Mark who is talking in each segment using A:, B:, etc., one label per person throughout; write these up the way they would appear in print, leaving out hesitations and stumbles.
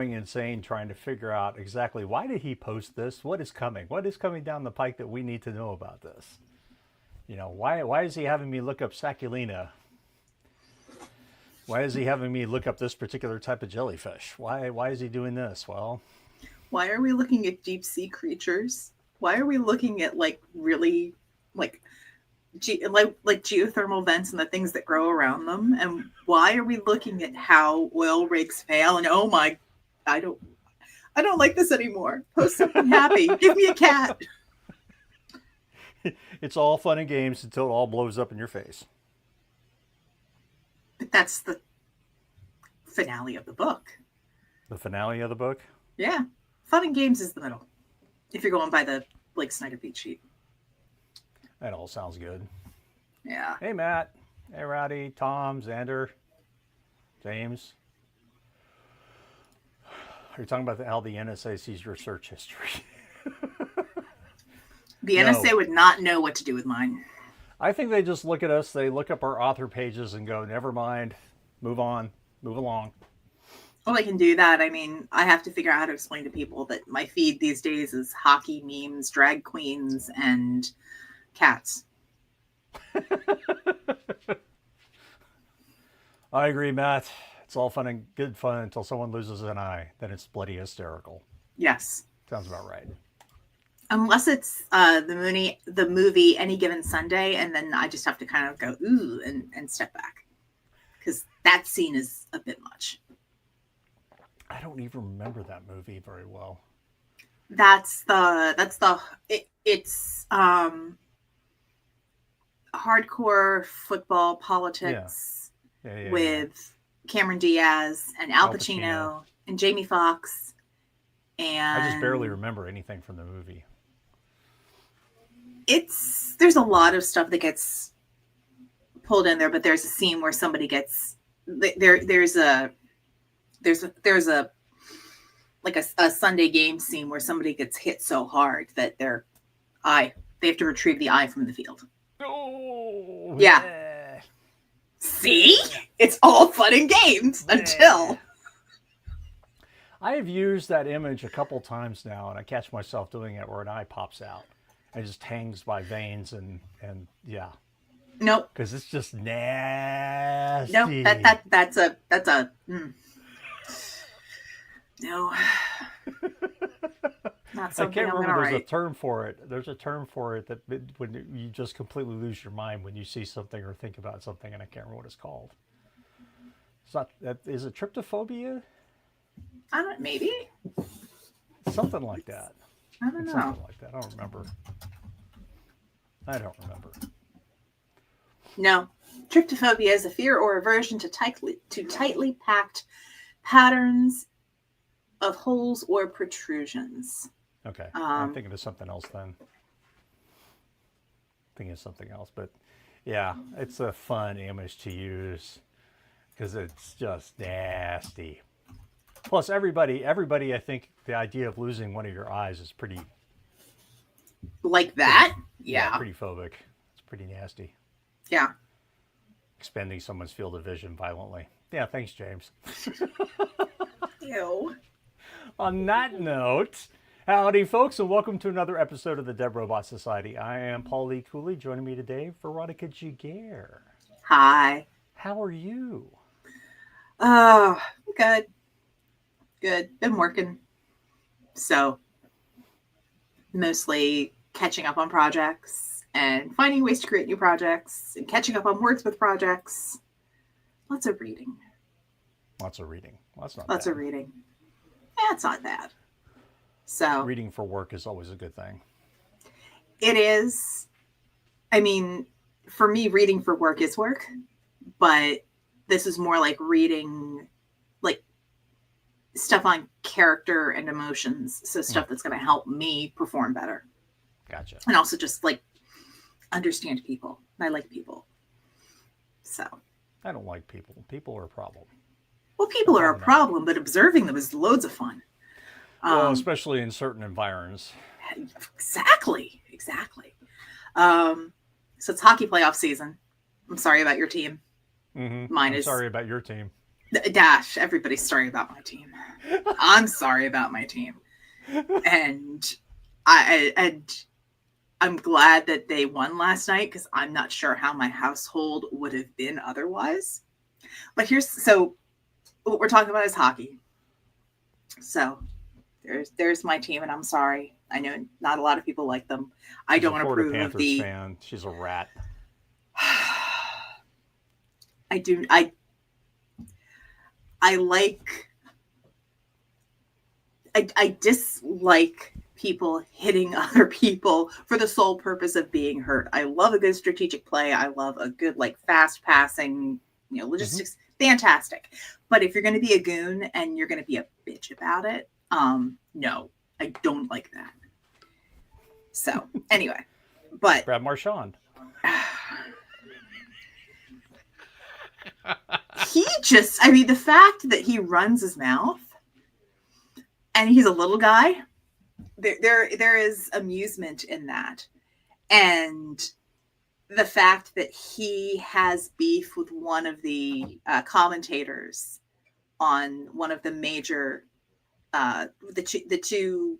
A: insane trying to figure out exactly why did he post this? What is coming? What is coming down the pike that we need to know about this? Why is he having me look up Saculina? Why is he having me look up this particular type of jellyfish? Why is he doing this? Well,
B: why are we looking at deep sea creatures? Why are we looking at really like like geothermal vents and the things that grow around them? And why are we looking at how oil rigs fail? And oh my, I don't like this anymore. Post something happy. Give me a cat.
A: it's all fun and games until it all blows up in your face.
B: But that's the finale of the book.
A: The finale of the book?
B: Yeah. Fun and games is the middle. If you're going by the Blake Snyder beat sheet.
A: That all sounds good.
B: Yeah.
A: Hey, Matt. Hey, Rowdy, Tom, Xander, James. Are you talking about how the NSA sees your search history?
B: The NSA would not know what to do with mine.
A: I think they just look at us, they look up our author pages and go, never mind, move on, move along.
B: Well, I can do that. I mean, I have to figure out how to explain to people that my feed these days is hockey memes, drag queens, and cats.
A: I agree, Matt. It's all fun and good fun until someone loses an eye. Then it's bloody hysterical.
B: Yes.
A: Sounds about right.
B: Unless it's the movie Any Given Sunday, and then I just have to kind of go, ooh, and step back. Because that scene is a bit much.
A: I don't even remember that movie very well.
B: It's hardcore football politics with Cameron Diaz and Al Pacino and Jamie Foxx. And
A: I just barely remember anything from the movie.
B: There's a lot of stuff that gets pulled in there, but there's a scene where somebody gets there's a Sunday game scene where somebody gets hit so hard that they have to retrieve the eye from the field.
A: Oh,
B: yeah. See? It's all fun and games until
A: I have used that image a couple times now, and I catch myself doing it where an eye pops out. It just hangs by veins and yeah.
B: Nope.
A: Because it's just nasty.
B: Nope. That's a no. Not something
A: I can't remember. There's
B: write.
A: a term for it. There's a term for it that when you just completely lose your mind when you see something or think about something, and I can't remember what it's called. It's not. Is it tryptophobia?
B: Maybe.
A: Something like that.
B: I don't know.
A: Something like that. I don't remember.
B: No. Tryptophobia is a fear or aversion to tightly packed patterns of holes or protrusions.
A: Okay. I'm thinking of something else then. But yeah, it's a fun image to use because it's just nasty. Plus, everybody, I think the idea of losing one of your eyes is pretty...
B: Like that? Yeah.
A: Pretty phobic. It's pretty nasty.
B: Yeah.
A: Expending someone's field of vision violently. Yeah, thanks, James.
B: Ew.
A: On that note, howdy, folks, and welcome to another episode of the Dead Robot Society. I am Paul Lee Cooley. Joining me today, Veronica Giguere.
B: Hi.
A: How are you?
B: Oh, good. Good. Been working. So, mostly catching up on projects and finding ways to create new projects and catching up on words with projects. Lots of reading.
A: Lots of reading. Well, that's not
B: Lots
A: bad.
B: of reading. Yeah, it's not bad. So
A: reading for work is always a good thing.
B: It is. I mean, for me, reading for work is work, but this is more like reading like stuff on character and emotions. So stuff that's going to help me perform better.
A: Gotcha.
B: And also just like understand people. I like people. So.
A: I don't like people. People are a problem.
B: Well, people are a problem, but observing them is loads of fun.
A: Well, especially in certain environs.
B: Exactly. So it's hockey playoff season. I'm sorry about your team.
A: Mm-hmm.
B: Mine
A: I'm
B: is.
A: Sorry about your team.
B: Dash, everybody's sorry about my team. I'm sorry about my team. And I'm glad that they won last night because I'm not sure how my household would have been otherwise. But so what we're talking about is hockey. So there's my team, and I'm sorry. I know not a lot of people like them. I
A: She's a
B: don't
A: Florida
B: approve of
A: Panthers
B: the.
A: fan. She's a rat.
B: I do. I like. I dislike people hitting other people for the sole purpose of being hurt. I love a good strategic play. I love a good like fast passing, logistics, fantastic. But if you're going to be a goon and you're going to be a bitch about it, no, I don't like that. So anyway, but
A: Brad Marchand.
B: the fact that he runs his mouth and he's a little guy, there is amusement in that. And the fact that he has beef with one of the commentators on one of the major, the two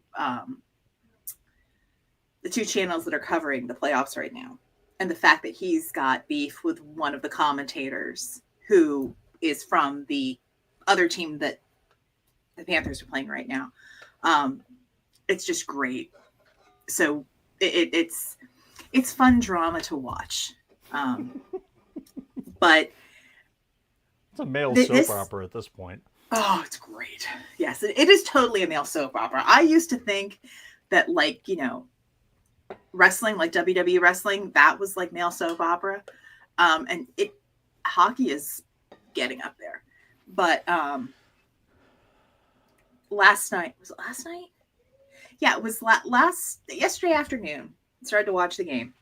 B: channels that are covering the playoffs right now, and the fact that he's got beef with one of the commentators who is from the other team that the Panthers are playing right now. It's just great. So it's fun drama to watch. But
A: It's a male soap opera at this point.
B: Oh, it's great. Yes, it is totally a male soap opera. I used to think that, like, wrestling, like WWE wrestling, that was like male soap opera. And hockey is getting up there. But was it last night? Yeah, it was yesterday afternoon. I started to watch the game.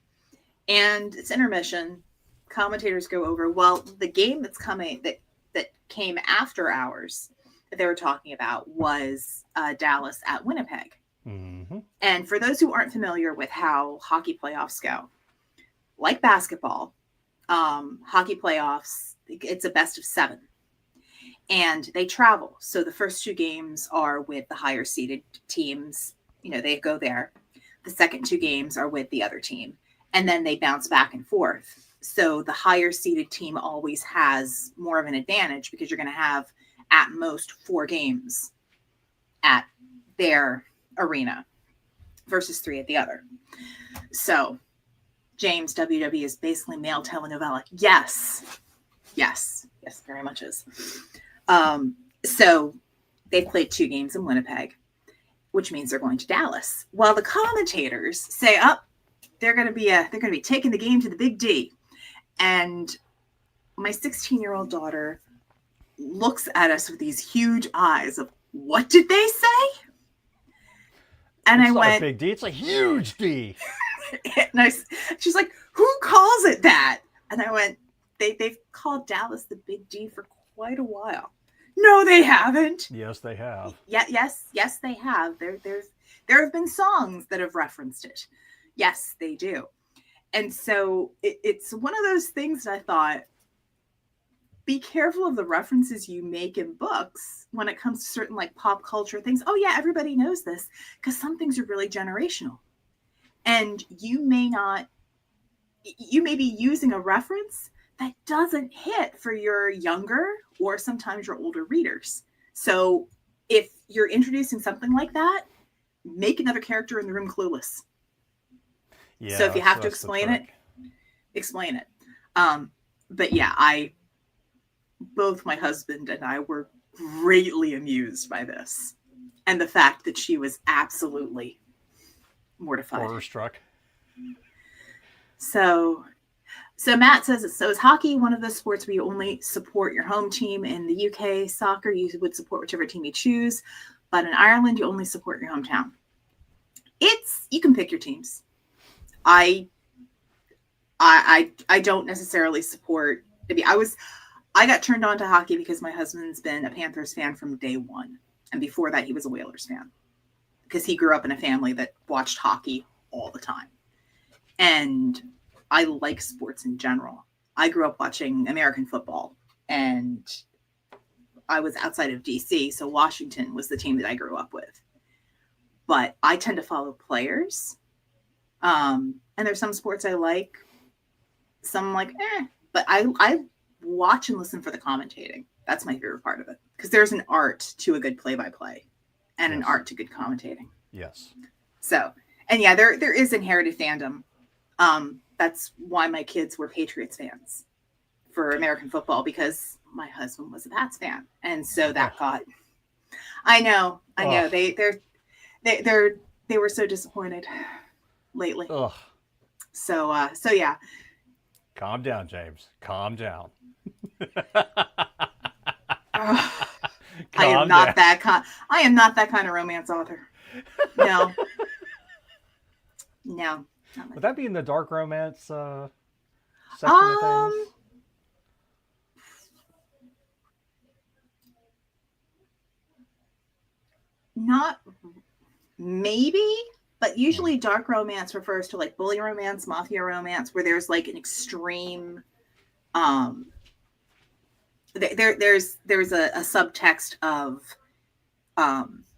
B: And it's intermission. Commentators go over, well, the game that's coming that came after ours that they were talking about was Dallas at Winnipeg.
A: Mm-hmm.
B: And for those who aren't familiar with how hockey playoffs go, like basketball, hockey playoffs, it's a best of 7. And they travel. So the first 2 games are with the higher seeded teams. They go there. The second 2 games are with the other team. And then they bounce back and forth. So the higher seeded team always has more of an advantage because you're going to have at most 4 games at their arena versus 3 at the other. So James, WWE is basically male telenovela. Yes, very much is. So they played 2 games in Winnipeg, which means they're going to Dallas. Well, the commentators say, they're going to be taking the game to the Big D. And my 16-year-old daughter looks at us with these huge eyes of, what did they say? And
A: it's
B: I
A: not
B: went,
A: a big D, it's a huge D.
B: And she's like, who calls it that? And I went, they've called Dallas the Big D for quite a while. No, they haven't.
A: Yes, they have.
B: Yes, they have. There have been songs that have referenced it. Yes, they do. And so it's one of those things that I thought, be careful of the references you make in books when it comes to certain like pop culture things. Oh yeah, everybody knows this, because some things are really generational. And you may be using a reference that doesn't hit for your younger or sometimes your older readers. So if you're introducing something like that, make another character in the room clueless.
A: Yeah,
B: so if you have to explain it. But yeah, both my husband and I were greatly amused by this. And the fact that she was absolutely mortified.
A: Horror struck.
B: So Matt says, so is hockey one of the sports where you only support your home team? In the UK, soccer, you would support whichever team you choose. But in Ireland, you only support your hometown. You can pick your teams. I don't necessarily support. I got turned on to hockey because my husband's been a Panthers fan from day one. And before that, he was a Whalers fan because he grew up in a family that watched hockey all the time. And I like sports in general. I grew up watching American football, and I was outside of DC, so Washington was the team that I grew up with. But I tend to follow players. And there's some sports I like, some I'm like, but I watch and listen for the commentating. That's my favorite part of it, because there's an art to a good play-by-play and an
A: Yes.
B: art to good commentating.
A: Yes.
B: So, and yeah, there is inherited fandom. That's why my kids were Patriots fans for American football, because my husband was a Pats fan, and so that got. I know.
A: Ugh.
B: They were so disappointed lately.
A: Ugh.
B: So yeah.
A: Calm down, James. Calm down.
B: I am not that kind of romance author. No. No.
A: Would that be in the dark romance section of things?
B: Not maybe, but usually dark romance refers to like bully romance, mafia romance, where there's like an extreme there's a subtext of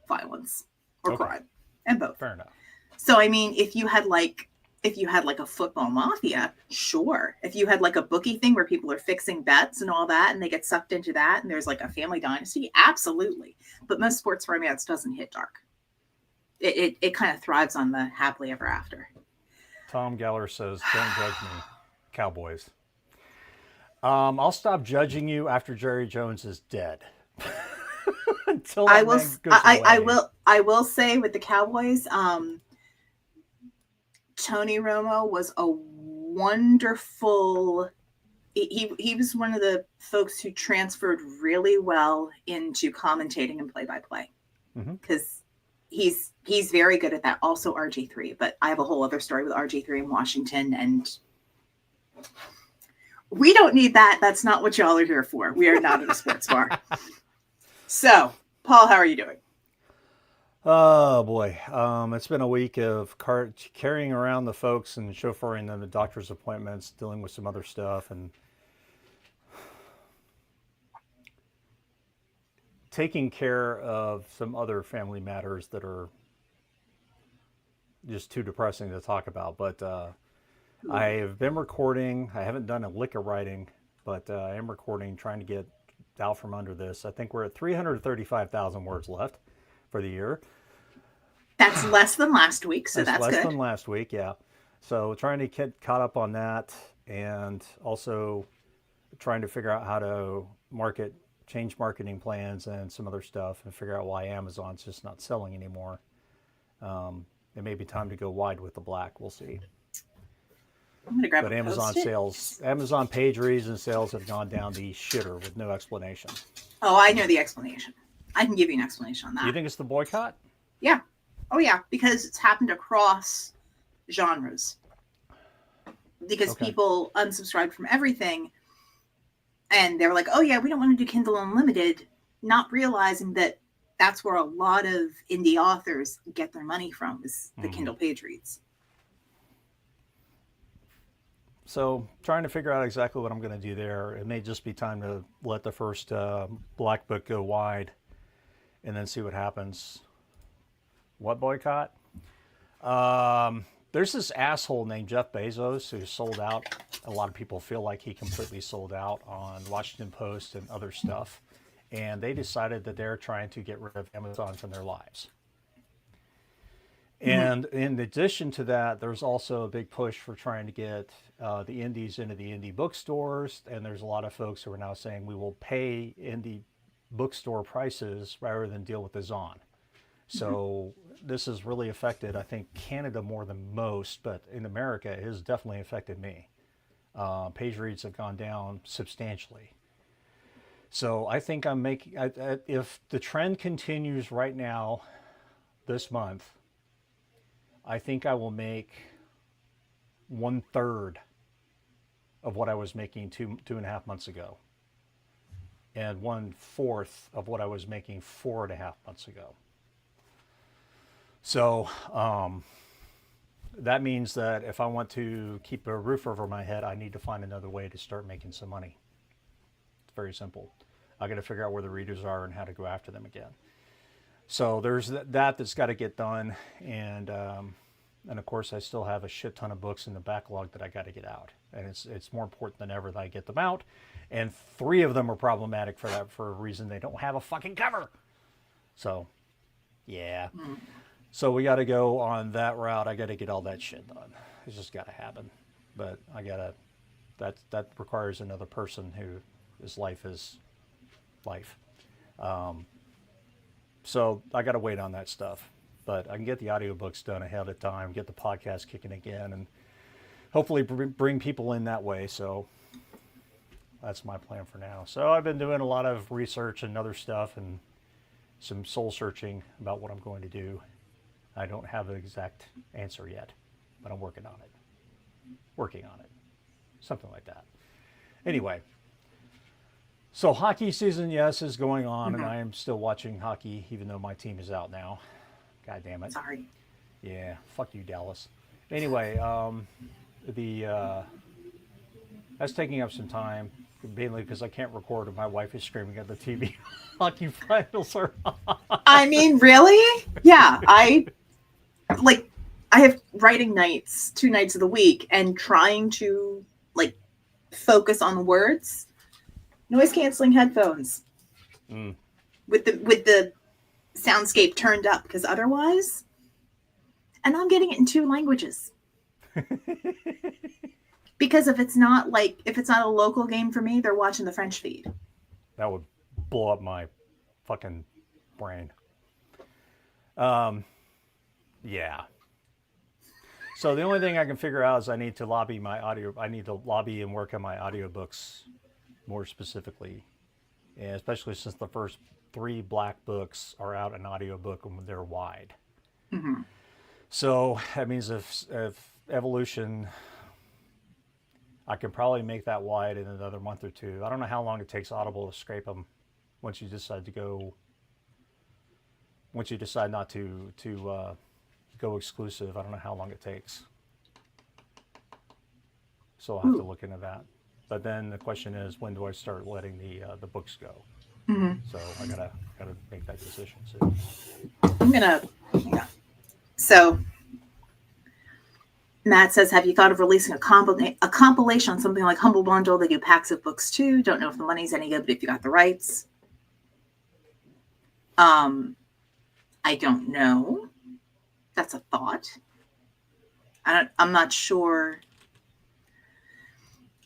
B: violence or crime, and both.
A: Fair enough.
B: So I mean, if you had like a football mafia, sure. If you had like a bookie thing where people are fixing bets and all that, and they get sucked into that, and there's like a family dynasty, absolutely. But most sports romance doesn't hit dark. It kind of thrives on the happily ever after.
A: Tom Geller says, "Don't judge me, Cowboys." I'll stop judging you after Jerry Jones is dead. Until that man goes away.
B: I will say with the Cowboys, Tony Romo was a wonderful. He was one of the folks who transferred really well into commentating and play-by-play, because he's very good at that. Also RG3, but I have a whole other story with RG3 in Washington, and we don't need that. That's not what y'all are here for. We are not at a sports bar. So, Paul, how are you doing?
A: Oh boy, it's been a week of carrying around the folks and chauffeuring them to doctor's appointments, dealing with some other stuff, and taking care of some other family matters that are just too depressing to talk about. But I have been recording. I haven't done a lick of writing, but I am recording, trying to get out from under this. I think we're at 335,000 words left for the year.
B: That's less than last week, so that's
A: less
B: good.
A: than last week, yeah. So trying to get caught up on that, and also trying to figure out how to change marketing plans and some other stuff, and figure out why Amazon's just not selling anymore. It may be time to go wide with the black. We'll see.
B: I'm gonna grab
A: But
B: a
A: Amazon
B: Post-it.
A: sales, Amazon page reads and sales have gone down the shitter with no explanation.
B: Oh, I know the explanation. I can give you an explanation on that.
A: You think it's the boycott?
B: Yeah. Oh, yeah, because it's happened across genres. Because people unsubscribed from everything, and they were like, oh, yeah, we don't want to do Kindle Unlimited, not realizing that that's where a lot of indie authors get their money from, is the Kindle page reads.
A: So trying to figure out exactly what I'm going to do there. It may just be time to let the first black book go wide and then see what happens. What boycott? There's this asshole named Jeff Bezos who sold out. A lot of people feel like he completely sold out on Washington Post and other stuff. And they decided that they're trying to get rid of Amazon from their lives. And in addition to that, there's also a big push for trying to get the indies into the indie bookstores. And there's a lot of folks who are now saying we will pay indie bookstore prices rather than deal with the Zon. So this has really affected, I think, Canada more than most, but in America, it has definitely affected me. Page reads have gone down substantially. So I think I'm making, if the trend continues right now, this month, I think I will make 1/3 of what I was making two and a half months ago, and 1/4 of what I was making 4.5 months ago. So that means that if I want to keep a roof over my head, I need to find another way to start making some money. It's very simple. I got to figure out where the readers are and how to go after them again. So there's that's got to get done, and of course I still have a shit ton of books in the backlog that I got to get out, and it's more important than ever that I get them out. And 3 of them are problematic for a reason. They don't have a fucking cover. So, yeah. So we got to go on that route. I got to get all that shit done. It's just got to happen. But I got to, that requires another person whose life is life. So I got to wait on that stuff. But I can get the audiobooks done ahead of time, get the podcast kicking again, and hopefully bring people in that way. So that's my plan for now. So I've been doing a lot of research and other stuff and some soul searching about what I'm going to do. I don't have an exact answer yet, but I'm working on it. Something like that. Anyway, so hockey season, yes, is going on, and I am still watching hockey, even though my team is out now. God damn it.
B: Sorry.
A: Yeah, fuck you, Dallas. Anyway, that's taking up some time, mainly because I can't record and my wife is screaming at the TV. Hockey finals are on.
B: I mean, really? Yeah, I have writing nights 2 nights of the week, and trying to focus on the words. Noise canceling headphones with the soundscape turned up, because otherwise, and I'm getting it in 2 languages. Because if it's not a local game for me, they're watching the French feed.
A: That would blow up my fucking brain. Yeah. So the only thing I can figure out is I need to lobby and work on my audiobooks more specifically. And especially since the first 3 black books are out in audiobook and they're wide.
B: Mm-hmm.
A: So that means if Evolution, I can probably make that wide in another month or 2. I don't know how long it takes Audible to scrape them once you decide not to go exclusive. I don't know how long it takes. So I'll have to look into that. But then the question is, when do I start letting the books go?
B: Mm-hmm.
A: So I gotta make that decision soon.
B: So Matt says, have you thought of releasing a compilation on something like Humble Bundle? They do packs of books too. Don't know if the money's any good, but if you got the rights. I don't know. That's a thought. I'm not sure.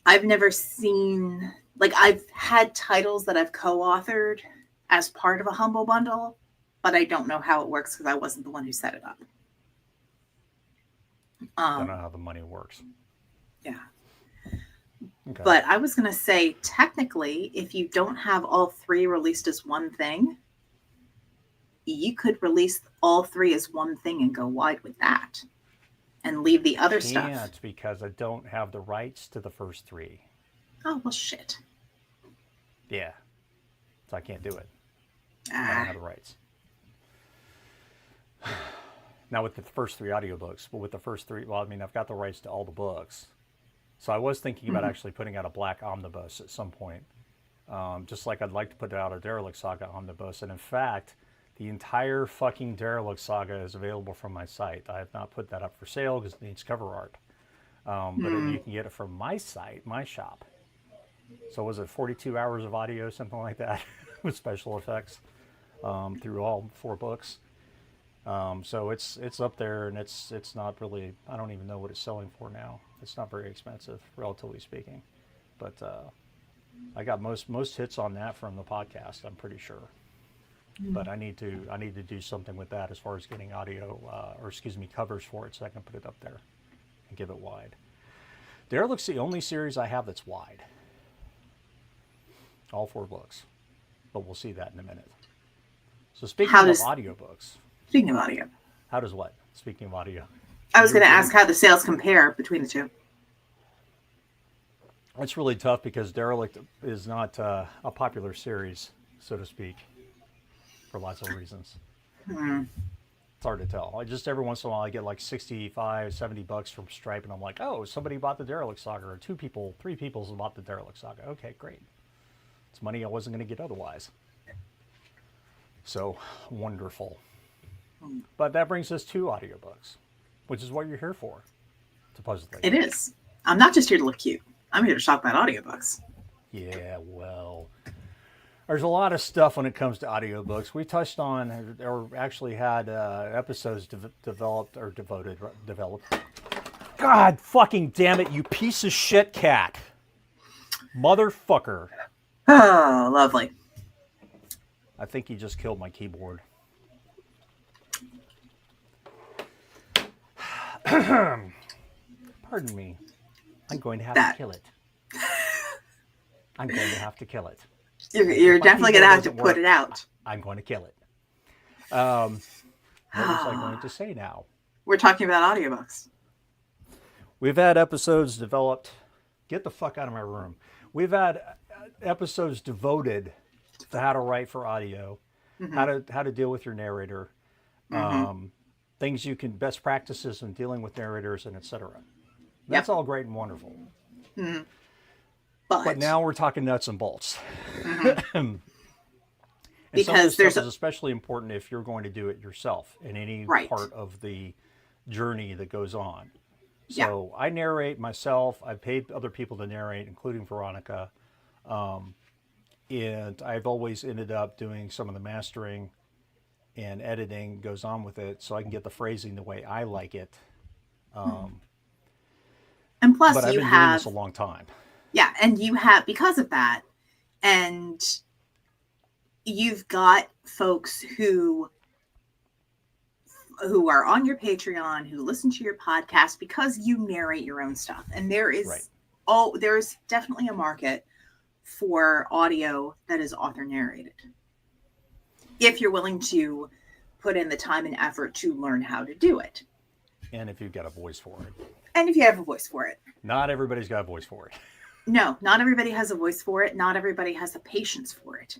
B: I've never seen, I've had titles that I've co-authored as part of a Humble Bundle, but I don't know how it works because I wasn't the one who set it up.
A: I don't know how the money works.
B: Yeah.
A: Okay.
B: But I was going to say, technically, if you don't have all 3 released as one thing, you could release all 3 as one thing and go wide with that and leave the other stuff. I can't,
A: because I don't have the rights to the first 3.
B: Oh, well, shit.
A: Yeah. So I can't do it. I don't have the rights. Now with the first 3 audiobooks, but with the first 3, I've got the rights to all the books. So I was thinking about actually putting out a black omnibus at some point. Just like I'd like to put out a Derelict Saga omnibus. And in fact, the entire fucking Derelict Saga is available from my site. I have not put that up for sale because it needs cover art. But you can get it from my site, my shop. So was it 42 hours of audio, something like that, with special effects through all 4 books. So it's up there, and it's not really, I don't even know what it's selling for now. It's not very expensive, relatively speaking. But I got most hits on that from the podcast, I'm pretty sure. But I need to do something with that as far as getting covers for it so I can put it up there and give it wide. Derelict's the only series I have that's wide. All 4 books. But we'll see that in a minute. So speaking of audiobooks.
B: Speaking of audio.
A: How does what? Speaking of audio.
B: I was going to ask how the sales compare between the 2.
A: It's really tough because Derelict is not a popular series, so to speak, for lots of reasons. It's hard to tell. Just every once in a while I get like $65, $70 from Stripe, and I'm like, oh, somebody bought the Derelict Saga, or 2 people, 3 people bought the Derelict Saga. Okay, great. It's money I wasn't going to get otherwise. So wonderful. But that brings us to audiobooks, which is what you're here for, supposedly.
B: It is. I'm not just here to look cute. I'm here to talk about audiobooks.
A: Yeah, well, there's a lot of stuff when it comes to audiobooks. We touched on, or actually had episodes developed. God fucking damn it, you piece of shit cat. Motherfucker.
B: Oh, lovely.
A: I think he just killed my keyboard. Pardon me. I'm going to have to kill it. I'm going to have to kill it.
B: You're definitely going to have to put it out.
A: I'm going to kill it. What was I going to say now?
B: We're talking about audiobooks.
A: We've had episodes developed. Get the fuck out of my room. We've had episodes devoted to how to write for audio, how to deal with your narrator, things you can, best practices in dealing with narrators, and etc. That's all great and wonderful. But now we're talking nuts and bolts. And
B: because
A: some of this stuff is especially important if you're going to do it yourself in any part of the journey that goes on. So I narrate myself. I've paid other people to narrate, including Veronica. And I've always ended up doing some of the mastering and editing goes on with it so I can get the phrasing the way I like it.
B: And plus
A: but I've been doing this a long time.
B: Yeah, and you have, because of that, and you've got folks who are on your Patreon, who listen to your podcast because you narrate your own stuff. And there is there's definitely a market for audio that is author narrated. If you're willing to put in the time and effort to learn how to do it.
A: And if you've got a voice for it.
B: And if you have a voice for it.
A: Not everybody's got a voice for it.
B: No, not everybody has a voice for it. Not everybody has the patience for it.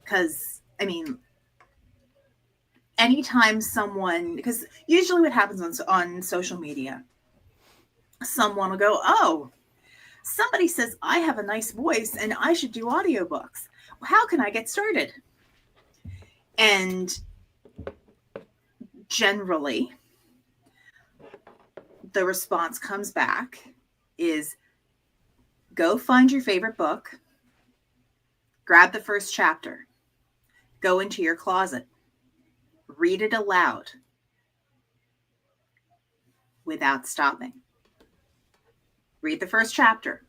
B: Because, I mean, anytime someone, because usually what happens on social media, someone will go, oh, somebody says I have a nice voice and I should do audiobooks. Well, how can I get started? And generally, the response comes back is, go find your favorite book, grab the first chapter, go into your closet, read it aloud without stopping. Read the first chapter.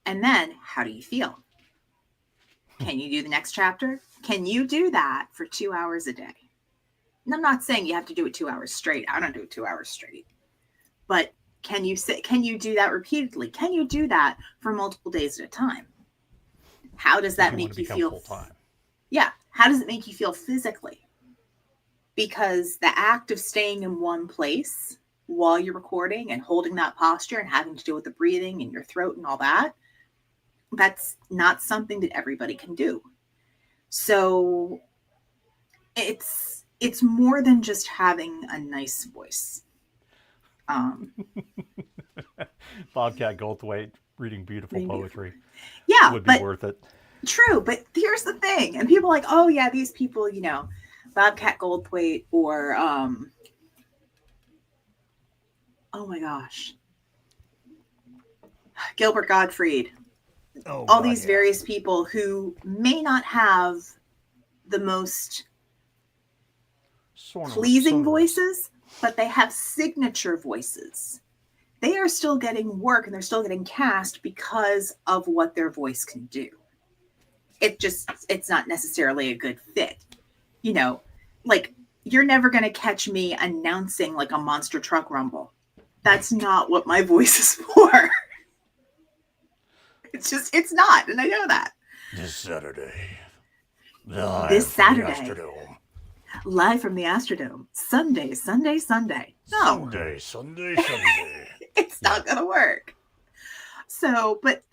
B: And then, how do you feel? Can you do the next chapter? Can you do that for 2 hours a day? And I'm not saying you have to do it 2 hours straight. I don't do it 2 hours straight. But can you do that repeatedly? Can you do that for multiple days at a time? How does that make you feel? Full-time. Yeah. How does it make you feel physically? Because the act of staying in one place while you're recording and holding that posture and having to deal with the breathing in your throat and all that, that's not something that everybody can do. So it's more than just having a nice voice.
A: Bobcat Goldthwait reading beautiful poetry.
B: Yeah,
A: would be worth it.
B: True, but here's the thing. And people are like, oh yeah, these people, you know, Bobcat Goldthwait or oh my gosh, Gilbert Gottfried. All these various people who may not have the most pleasing voices, but they have signature voices. They are still getting work and they're still getting cast because of what their voice can do. It's not necessarily a good fit. You know, like, you're never going to catch me announcing like a monster truck rumble. That's not what my voice is for. It's not. And I know that.
A: This Saturday.
B: Live from the Astrodome. Sunday. No.
A: Sunday.
B: It's not going to work. So, but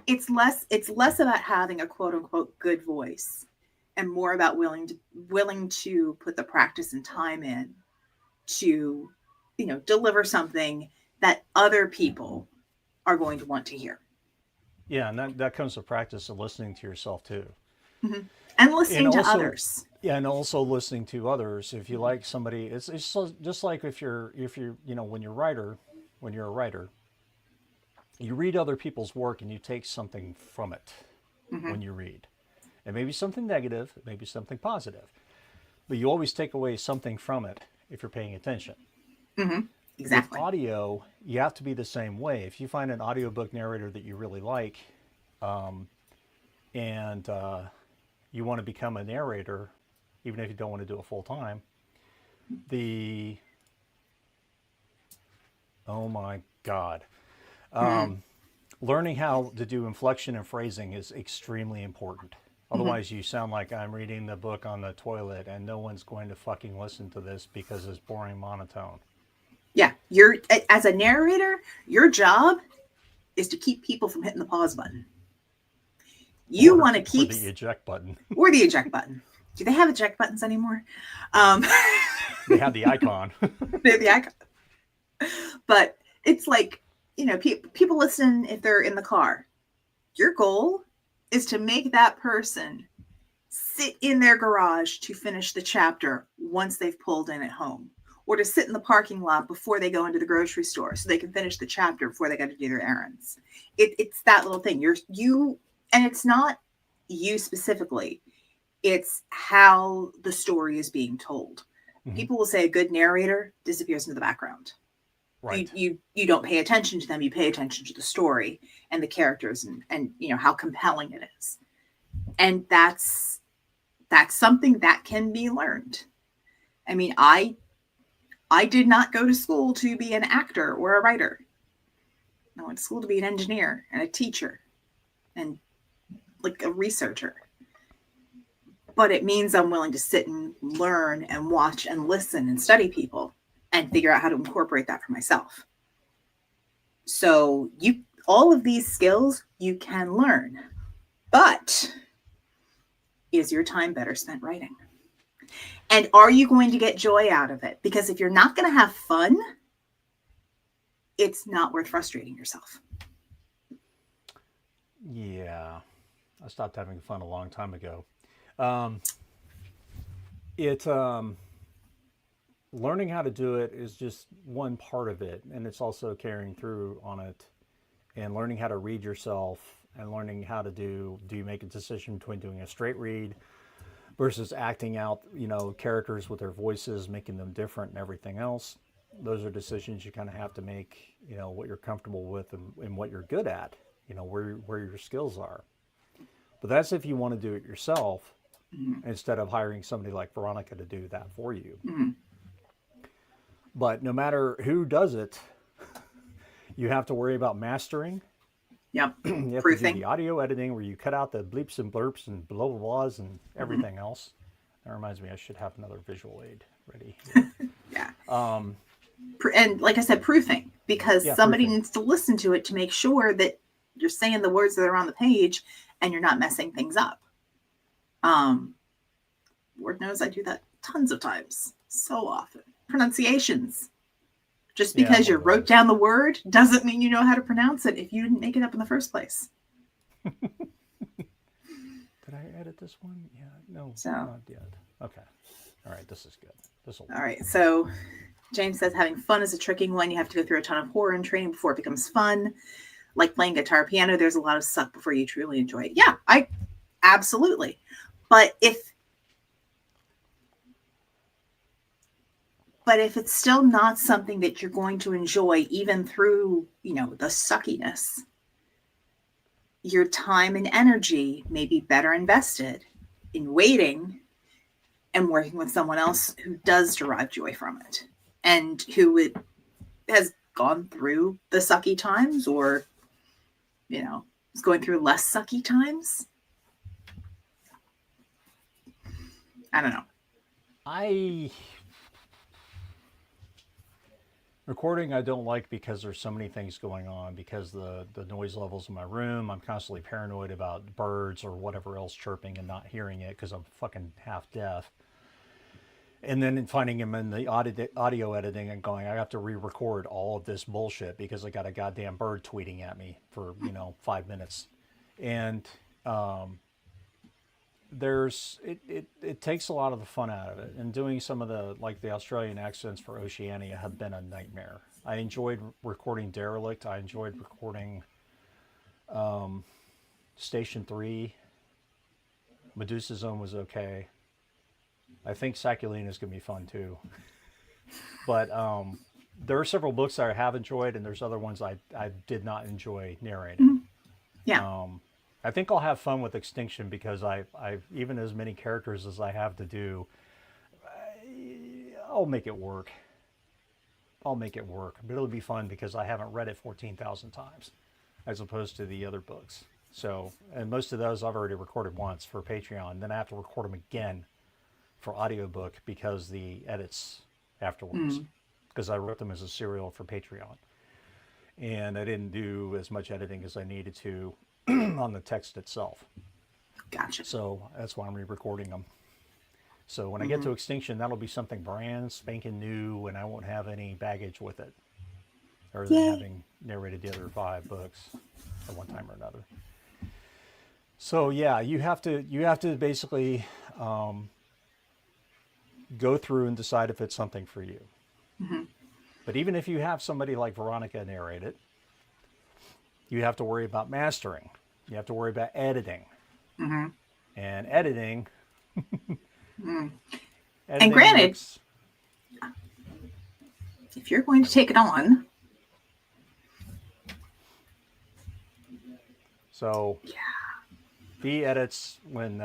B: it's less about having a quote unquote good voice and more about willing to put the practice and time in to, you know, deliver something that other people are going to want to hear.
A: Yeah, and that comes with practice of listening to yourself too.
B: Mhm. And
A: And
B: listening to
A: also,
B: others.
A: yeah, and also listening to others. If you like somebody, it's just like if you're when you're a writer, you read other people's work and you take something from it
B: Hmm.
A: when you read. It may be something negative, it may be something positive, but you always take away something from it if you're paying attention.
B: Hmm.
A: With
B: Exactly.
A: audio, you have to be the same way. If you find an audiobook narrator that you really like, and you want to become a narrator, even if you don't want to do it full time, the oh my god,
B: Hmm.
A: learning how to do inflection and phrasing is extremely important.
B: Hmm.
A: Otherwise, you sound like I'm reading the book on the toilet, and no one's going to fucking listen to this because it's boring monotone.
B: Yeah, as a narrator, your job is to keep people from hitting the pause button. You want to
A: Or
B: keep,
A: the eject button.
B: or the eject button. Do they have eject buttons anymore? Um,
A: They have the icon.
B: they're the icon. But it's like, people listen if they're in the car. Your goal is to make that person sit in their garage to finish the chapter once they've pulled in at home, or to sit in the parking lot before they go into the grocery store so they can finish the chapter before they got to do their errands. It's that little thing. And it's not you specifically. It's how the story is being told.
A: Mhm.
B: People will say a good narrator disappears into the background. You,
A: Right.
B: you you don't pay attention to them. You pay attention to the story and the characters, and how compelling it is. And that's something that can be learned. I mean, I did not go to school to be an actor or a writer. I went to school to be an engineer and a teacher and like a researcher. But it means I'm willing to sit and learn and watch and listen and study people and figure out how to incorporate that for myself. So you all of these skills you can learn. But is your time better spent writing? And are you going to get joy out of it? Because if you're not going to have fun, it's not worth frustrating yourself.
A: Yeah. I stopped having fun a long time ago. Um, it Learning how to do it is just one part of it, and it's also carrying through on it, and learning how to read yourself, and learning how to do you make a decision between doing a straight read versus acting out characters with their voices, making them different and everything else. Those are decisions you kind of have to make, what you're comfortable with, and what you're good at, where your skills are. But that's if you want to do it yourself
B: Mm-hmm.
A: instead of hiring somebody like Veronica to do that for you.
B: Mm-hmm.
A: But no matter who does it, you have to worry about mastering.
B: Yep.
A: You have to do
B: Proofing.
A: the audio editing where you cut out the bleeps and blurps and blah blah blahs and
B: Mm-hmm.
A: everything else. That reminds me, I should have another visual aid ready here.
B: Yeah.
A: Um,
B: And like I said, proofing, because
A: yeah,
B: somebody
A: proofing.
B: needs to listen to it to make sure that you're saying the words that are on the page and you're not messing things up. Um, Lord knows I do that tons of times, so often. Pronunciations. Just
A: Yeah, I'm
B: because
A: one
B: you
A: of
B: wrote
A: those.
B: down the word doesn't mean you know how to pronounce it if you didn't make it up in the first place.
A: Did I edit this one? Yeah, no,
B: So,
A: not yet. Okay. All right, this is good. This will
B: all
A: work.
B: right. So, James says having fun is a tricky one. You have to go through a ton of horror and training before it becomes fun. Like playing guitar, piano, there's a lot of suck before you truly enjoy it. Yeah, I absolutely. But if it's still not something that you're going to enjoy, even through, the suckiness, your time and energy may be better invested in waiting and working with someone else who does derive joy from it and has gone through the sucky times, or, is going through less sucky times. I don't know.
A: I Recording I don't like because there's so many things going on, because the noise levels in my room. I'm constantly paranoid about birds or whatever else chirping and not hearing it because I'm fucking half deaf. And then finding him in the audio editing and going, I have to re-record all of this bullshit because I got a goddamn bird tweeting at me for 5 minutes. And it takes a lot of the fun out of it. And doing some of the Australian accents for Oceania have been a nightmare. I enjoyed recording Derelict. I enjoyed recording Station 3. Medusa Zone was okay. I think Saculina is going to be fun too. But there are several books that I have enjoyed, and there's other ones I did not enjoy narrating.
B: Mhm. Yeah.
A: I think I'll have fun with Extinction because I've even as many characters as I have to do, I'll make it work. I'll make it work. But it'll be fun because I haven't read it 14,000 times as opposed to the other books. So, and most of those I've already recorded once for Patreon. Then I have to record them again for audiobook because the edits afterwards.
B: Mm.
A: Because I wrote them as a serial for Patreon. And I didn't do as much editing as I needed to on the text itself.
B: Gotcha.
A: So that's why I'm re-recording them. So when I get to Extinction, that'll be something brand spanking new, and I won't have any baggage with it, other than having narrated the other 5 books at one time or another. So yeah, you have to basically go through and decide if it's something for you.
B: Mm-hmm.
A: But even if you have somebody like Veronica narrate it, you have to worry about mastering. You have to worry about editing.
B: Mm-hmm.
A: And editing.
B: Mm.
A: editing
B: And granted,
A: looks,
B: if you're going to take it on.
A: So Bea edits when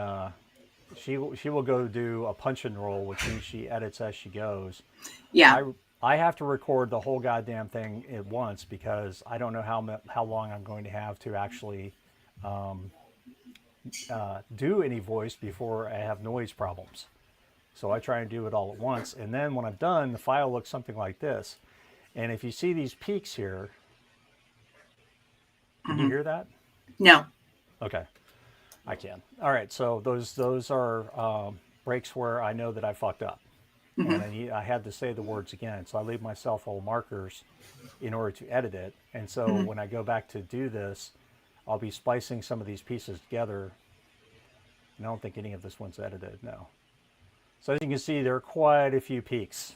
A: she will go do a punch and roll, which means she edits as she goes.
B: Yeah.
A: I have to record the whole goddamn thing at once because I don't know how long I'm going to have to actually do any voice before I have noise problems. So I try and do it all at once. And then when I'm done, the file looks something like this. And if you see these peaks here, can you hear that?
B: No.
A: Okay, I can. All right, so those are breaks where I know that I fucked up.
B: Mm-hmm.
A: And I had to say the words again. So I leave myself little markers in order to edit it. And so when I go back to do this, I'll be splicing some of these pieces together. And I don't think any of this one's edited, no. So as you can see, there are quite a few peaks.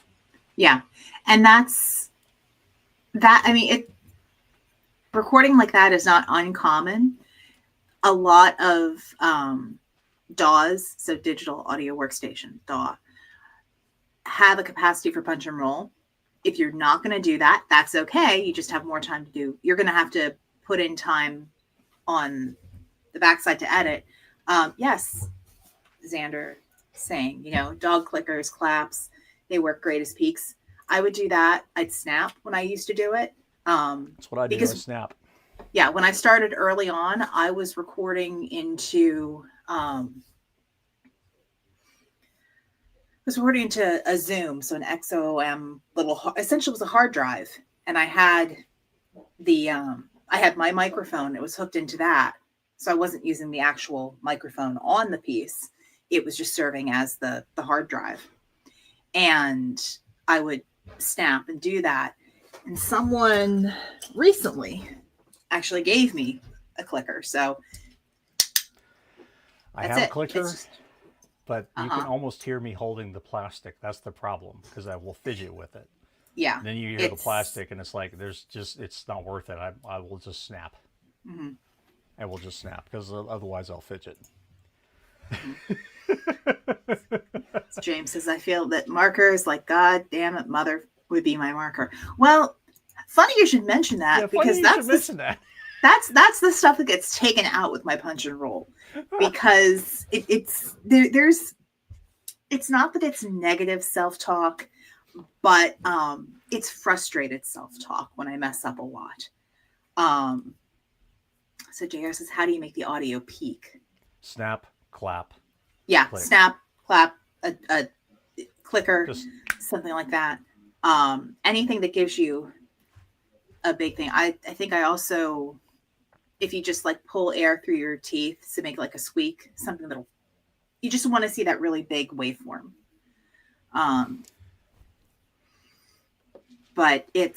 B: Yeah. And that's that. I mean, recording like that is not uncommon. A lot of DAWs, so digital audio workstation, DAW, have a capacity for punch and roll. If you're not going to do that, that's okay. You just have more time to do. You're going to have to put in time on the backside to edit. Yes, Xander saying, dog clickers, claps, they work great as peaks. I would do that. I'd snap when I used to do it.
A: That's what I do. I snap.
B: Yeah, when I started early on, I was recording into a Zoom, so an XOM essentially it was a hard drive, and I had my microphone. It was hooked into that, so I wasn't using the actual microphone on the piece. It was just serving as the hard drive, and I would snap and do that. And someone recently actually gave me a clicker, so
A: I have a clicker. But you can almost hear me holding the plastic. That's the problem because I will fidget with it.
B: Yeah.
A: And then you hear the plastic, and it's like it's not worth it. I will just snap.
B: Mm-hmm.
A: I will just snap because otherwise I'll fidget.
B: James says, I feel that markers like God damn it, mother would be my marker. Well, funny you should mention that because that's the stuff that gets taken out with my punch and roll. Because it's not that it's negative self-talk, but it's frustrated self-talk when I mess up a lot. So JR says, how do you make the audio peak?
A: Snap, clap.
B: Yeah,
A: click.
B: Snap, clap, a clicker, something like that. Anything that gives you a big thing. I think I also, if you just like pull air through your teeth to make like a squeak, something that'll, you just want to see that really big waveform. But it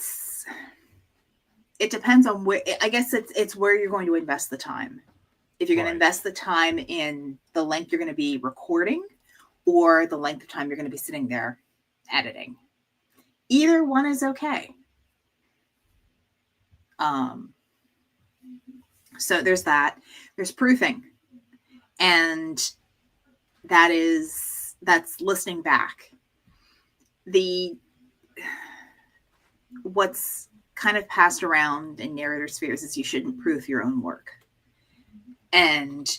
B: depends on where, I guess it's where you're going to invest the time. If you're going to
A: Right.
B: invest the time in the length you're going to be recording or the length of time you're going to be sitting there editing. Either one is okay. So there's that. There's proofing. And that's listening back. What's kind of passed around in narrator spheres is you shouldn't proof your own work. And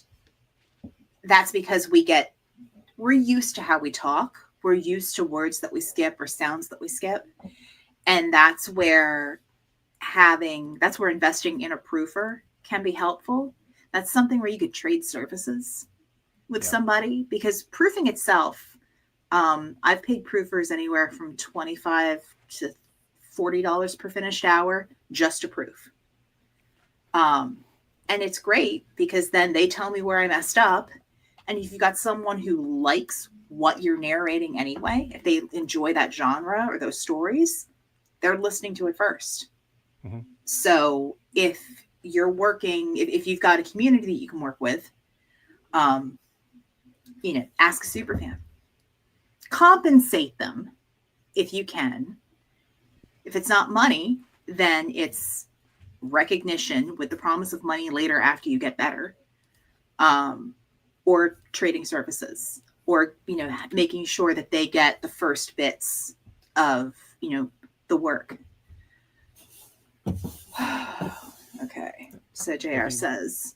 B: that's because we're used to how we talk. We're used to words that we skip or sounds that we skip. And that's where investing in a proofer can be helpful. That's something where you could trade services with somebody, because proofing itself, I've paid proofers anywhere from $25 to $40 per finished hour just to proof. And it's great because then they tell me where I messed up. And if you've got someone who likes what you're narrating anyway, if they enjoy that genre or those stories, they're listening to it first.
A: Mm-hmm.
B: So if you're working, if you've got a community that you can work with, ask a superfan. Compensate them if you can. If it's not money, then it's recognition with the promise of money later after you get better, or trading services, or making sure that they get the first bits of the work. Okay, so JR says,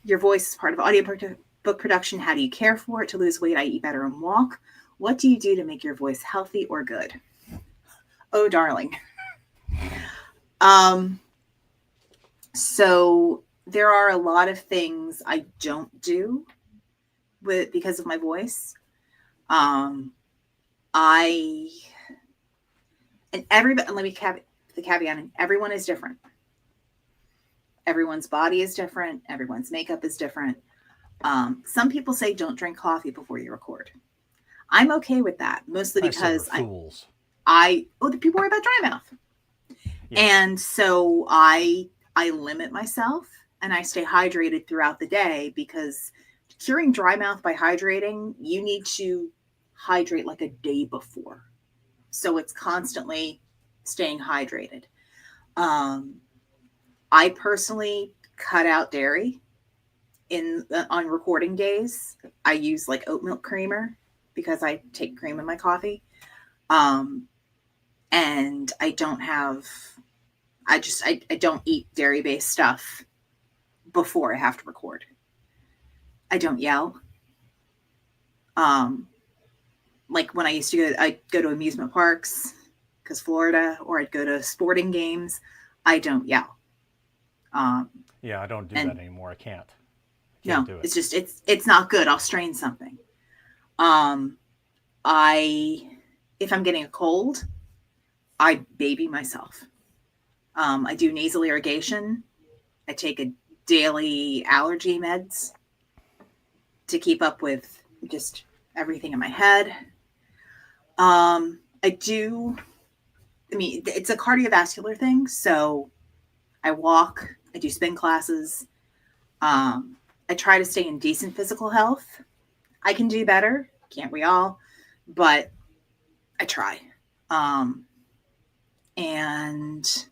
B: your voice is part of audiobook production. How do you care for it? To lose weight, I eat better and walk. What do you do to make your voice healthy or good? Oh, darling. So there are a lot of things I don't do because of my voice. And everybody, let me the caveat in, everyone is different. Everyone's body is different. Everyone's makeup is different. Some people say don't drink coffee before you record. I'm okay with that, mostly because
A: fools.
B: the people worry about dry mouth. Yeah. And so I limit myself and I stay hydrated throughout the day, because curing dry mouth by hydrating, you need to hydrate like a day before. So it's constantly staying hydrated. I personally cut out dairy on recording days. I use like oat milk creamer because I take cream in my coffee. And I don't eat dairy-based stuff before I have to record. I don't yell. Like when I used to I'd go to amusement parks, because Florida, or I'd go to sporting games. I don't yell.
A: I don't do that anymore. I can't
B: No,
A: do it.
B: it's just, it's not good. I'll strain something. If I'm getting a cold, I baby myself. I do nasal irrigation. I take a daily allergy meds to keep up with just everything in my head. It's a cardiovascular thing. So I walk, I do spin classes. I try to stay in decent physical health. I can do better. Can't we all? But I try. And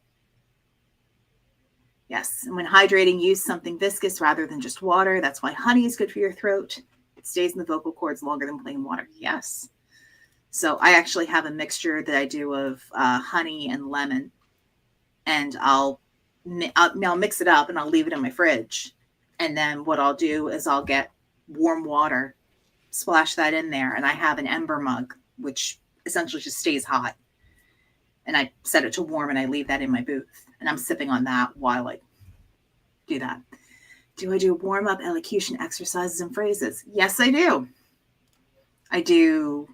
B: yes, and when hydrating, use something viscous rather than just water. That's why honey is good for your throat. It stays in the vocal cords longer than plain water. Yes. So I actually have a mixture that I do of honey and lemon. And I'll mix it up and I'll leave it in my fridge. And then what I'll do is I'll get warm water, splash that in there, and I have an ember mug, which essentially just stays hot. And I set it to warm and I leave that in my booth. And I'm sipping on that while I do that. Do I do warm-up elocution exercises and phrases? Yes, I do. I do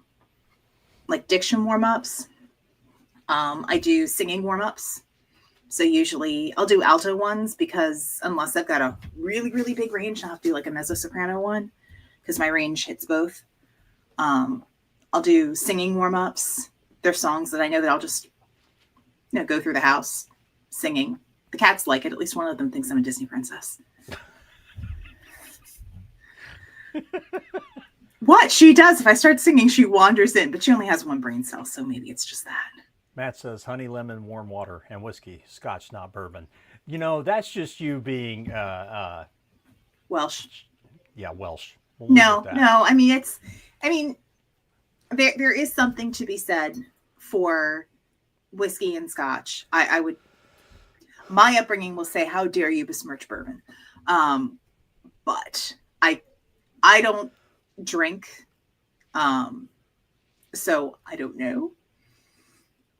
B: like diction warm-ups. I do singing warm-ups. So usually I'll do alto ones, because unless I've got a really, really big range, I'll have to do like a mezzo-soprano one, because my range hits both. I'll do singing warm-ups. There's songs that I know that I'll just go through the house singing. The cats like it. At least one of them thinks I'm a Disney princess. What? She does. If I start singing, she wanders in, but she only has one brain cell, so maybe it's just that.
A: Matt says honey, lemon, warm water, and whiskey. Scotch, not bourbon. You know, that's just you being,
B: Welsh.
A: yeah, Welsh. We'll leave it at that.
B: No. I mean, there is something to be said for whiskey and Scotch. I would, my upbringing will say, how dare you besmirch bourbon? But I don't drink, so I don't know.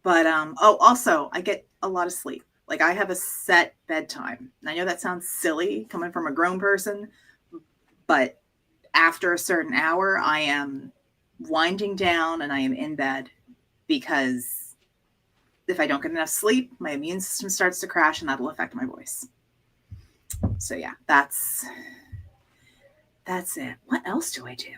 B: But also I get a lot of sleep. Like I have a set bedtime. I know that sounds silly coming from a grown person, but after a certain hour, I am winding down and I am in bed, because if I don't get enough sleep, my immune system starts to crash and that'll affect my voice. So yeah, that's it. What else do I do?